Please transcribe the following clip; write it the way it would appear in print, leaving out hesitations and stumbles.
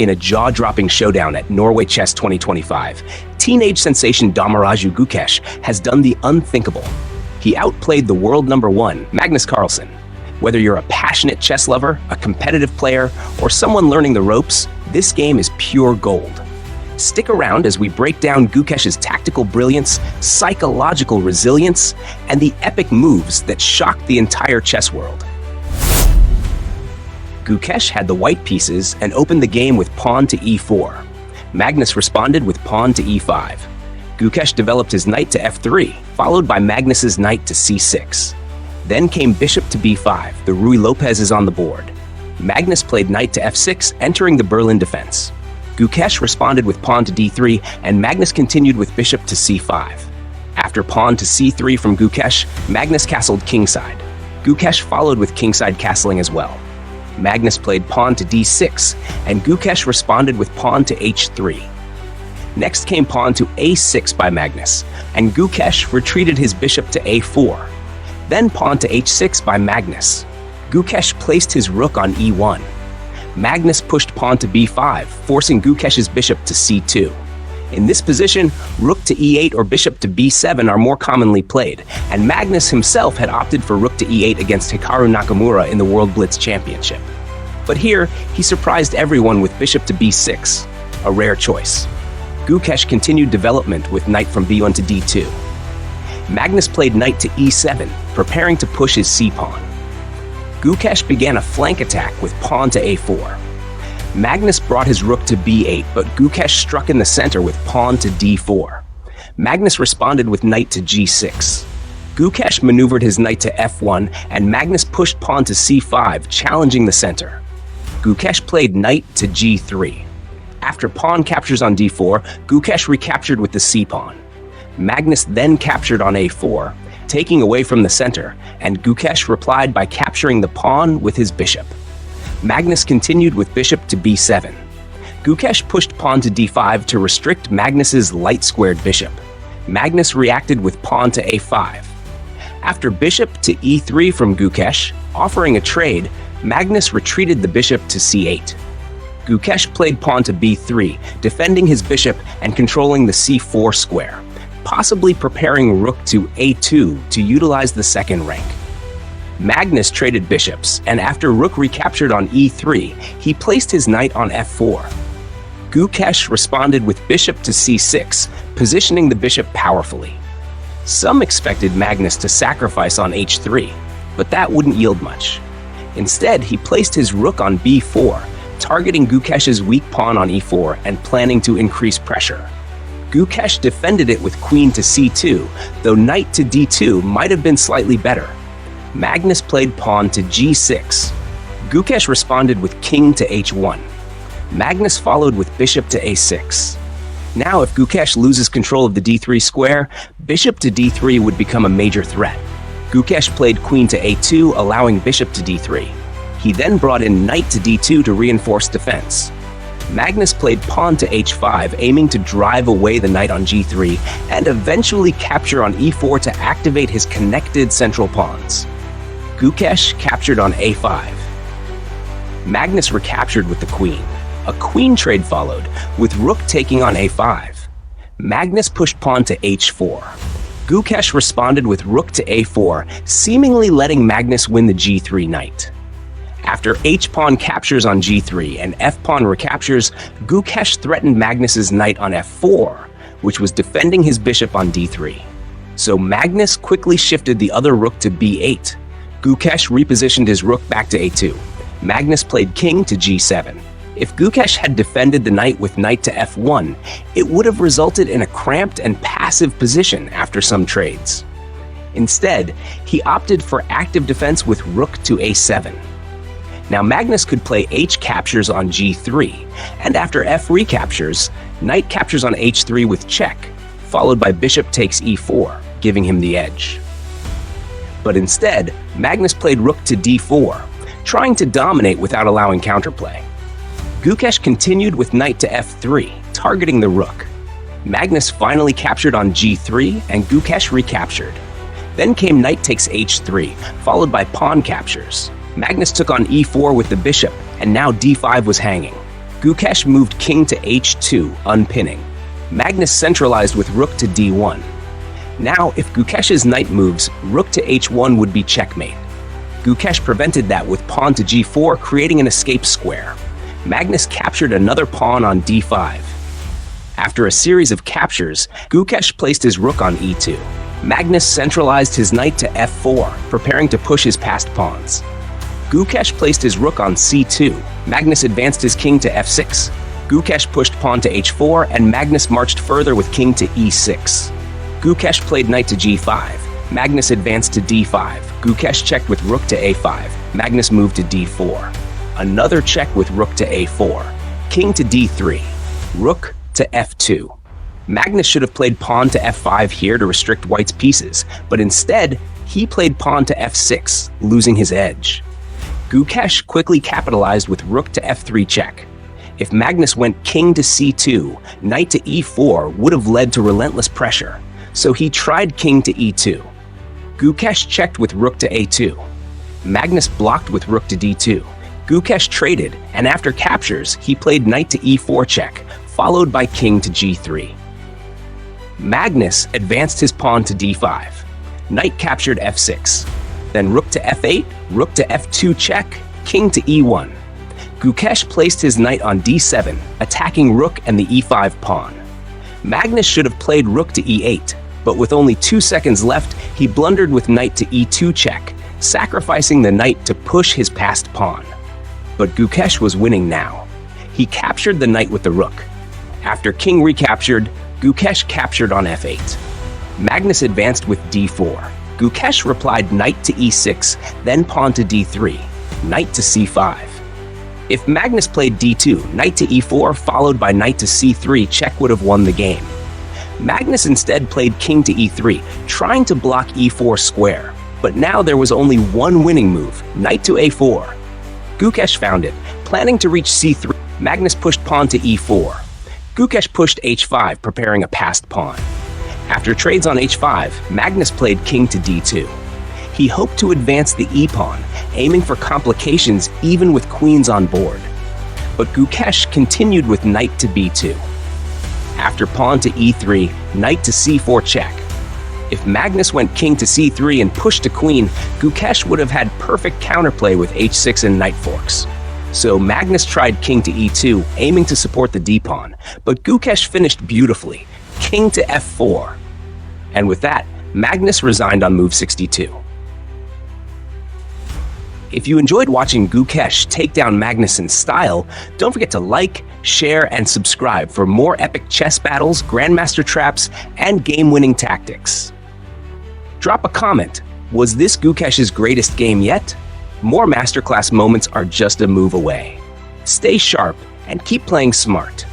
In a jaw-dropping showdown at Norway Chess 2025, teenage sensation Dommaraju Gukesh has done the unthinkable. He outplayed the world number one, Magnus Carlsen. Whether you're a passionate chess lover, a competitive player, or someone learning the ropes, this game is pure gold. Stick around as we break down Gukesh's tactical brilliance, psychological resilience, and the epic moves that shocked the entire chess world. Gukesh had the white pieces and opened the game with pawn to e4. Magnus responded with pawn to e5. Gukesh developed his knight to f3, followed by Magnus's knight to c6. Then came bishop to b5. The Ruy Lopez is on the board. Magnus played knight to f6, entering the Berlin defense. Gukesh responded with pawn to d3, and Magnus continued with bishop to c5. After pawn to c3 from Gukesh, Magnus castled kingside. Gukesh followed with kingside castling as well. Magnus played pawn to d6, and Gukesh responded with pawn to h3. Next came pawn to a6 by Magnus, and Gukesh retreated his bishop to a4. Then pawn to h6 by Magnus. Gukesh placed his rook on e1. Magnus pushed pawn to b5, forcing Gukesh's bishop to c2. In this position, rook to e8 or bishop to b7 are more commonly played, and Magnus himself had opted for rook to e8 against Hikaru Nakamura in the World Blitz Championship. But here, he surprised everyone with bishop to b6, a rare choice. Gukesh continued development with knight from b1 to d2. Magnus played knight to e7, preparing to push his c-pawn. Gukesh began a flank attack with pawn to a4. Magnus brought his rook to b8, but Gukesh struck in the center with pawn to d4. Magnus responded with knight to g6. Gukesh maneuvered his knight to f1, and Magnus pushed pawn to c5, challenging the center. Gukesh played knight to g3. After pawn captures on d4, Gukesh recaptured with the c-pawn. Magnus then captured on a4, taking away from the center, and Gukesh replied by capturing the pawn with his bishop. Magnus continued with bishop to b7. Gukesh pushed pawn to d5 to restrict Magnus's light-squared bishop. Magnus reacted with pawn to a5. After bishop to e3 from Gukesh, offering a trade, Magnus retreated the bishop to c8. Gukesh played pawn to b3, defending his bishop and controlling the c4 square, possibly preparing rook to a2 to utilize the second rank. Magnus traded bishops, and after rook recaptured on e3, he placed his knight on f4. Gukesh responded with bishop to c6, positioning the bishop powerfully. Some expected Magnus to sacrifice on h3, but that wouldn't yield much. Instead, he placed his rook on b4, targeting Gukesh's weak pawn on e4 and planning to increase pressure. Gukesh defended it with queen to c2, though knight to d2 might have been slightly better. Magnus played pawn to g6. Gukesh responded with king to h1. Magnus followed with bishop to a6. Now, if Gukesh loses control of the d3 square, bishop to d3 would become a major threat. Gukesh played queen to a2, allowing bishop to d3. He then brought in knight to d2 to reinforce defense. Magnus played pawn to h5, aiming to drive away the knight on g3 and eventually capture on e4 to activate his connected central pawns. Gukesh captured on a5. Magnus recaptured with the queen. A queen trade followed, with rook taking on a5. Magnus pushed pawn to h4. Gukesh responded with rook to a4, seemingly letting Magnus win the g3 knight. After h-pawn captures on g3 and f-pawn recaptures, Gukesh threatened Magnus's knight on f4, which was defending his bishop on d3. So Magnus quickly shifted the other rook to b8. Gukesh repositioned his rook back to a2. Magnus played king to g7. If Gukesh had defended the knight with knight to f1, it would have resulted in a cramped and passive position after some trades. Instead, he opted for active defense with rook to a7. Now Magnus could play h captures on g3, and after f recaptures, knight captures on h3 with check, followed by bishop takes e4, giving him the edge. But instead, Magnus played rook to d4, trying to dominate without allowing counterplay. Gukesh continued with knight to f3, targeting the rook. Magnus finally captured on g3, and Gukesh recaptured. Then came knight takes h3, followed by pawn captures. Magnus took on e4 with the bishop, and now d5 was hanging. Gukesh moved king to h2, unpinning. Magnus centralized with rook to d1. Now, if Gukesh's knight moves, rook to h1 would be checkmate. Gukesh prevented that with pawn to g4, creating an escape square. Magnus captured another pawn on d5. After a series of captures, Gukesh placed his rook on e2. Magnus centralized his knight to f4, preparing to push his passed pawns. Gukesh placed his rook on c2. Magnus advanced his king to f6. Gukesh pushed pawn to h4, and Magnus marched further with king to e6. Gukesh played knight to g5. Magnus advanced to d5. Gukesh checked with rook to a5. Magnus moved to d4. Another check with rook to a4. King to d3. Rook to f2. Magnus should have played pawn to f5 here to restrict white's pieces, but instead, he played pawn to f6, losing his edge. Gukesh quickly capitalized with rook to f3 check. If Magnus went king to c2, knight to e4 would have led to relentless pressure, so he tried king to e2. Gukesh checked with rook to a2. Magnus blocked with rook to d2. Gukesh traded, and after captures, he played knight to e4 check, followed by king to g3. Magnus advanced his pawn to d5. Knight captured f6. Then rook to f8, rook to f2 check, king to e1. Gukesh placed his knight on d7, attacking rook and the e5 pawn. Magnus should have played rook to e8, but with only 2 seconds left, he blundered with knight to e2 check, sacrificing the knight to push his passed pawn. But Gukesh was winning now. He captured the knight with the rook. After king recaptured, Gukesh captured on f8. Magnus advanced with d4. Gukesh replied knight to e6, then pawn to d3, knight to c5. If Magnus played d2, knight to e4, followed by knight to c3, check would have won the game. Magnus instead played king to e3, trying to block e4 square, but now there was only one winning move, knight to a4. Gukesh found it, planning to reach c3. Magnus pushed pawn to e4. Gukesh pushed h5, preparing a passed pawn. After trades on h5, Magnus played king to d2. He hoped to advance the e-pawn, aiming for complications even with queens on board. But Gukesh continued with knight to b2. After pawn to e3, knight to c4 check. If Magnus went king to c3 and pushed a queen, Gukesh would have had perfect counterplay with h6 and knight forks. So Magnus tried king to e2, aiming to support the d-pawn, but Gukesh finished beautifully, king to f4. And with that, Magnus resigned on move 62. If you enjoyed watching Gukesh take down Magnus in style, don't forget to like, share, and subscribe for more epic chess battles, Grandmaster traps, and game-winning tactics. Drop a comment. Was this Gukesh's greatest game yet? More masterclass moments are just a move away. Stay sharp and keep playing smart.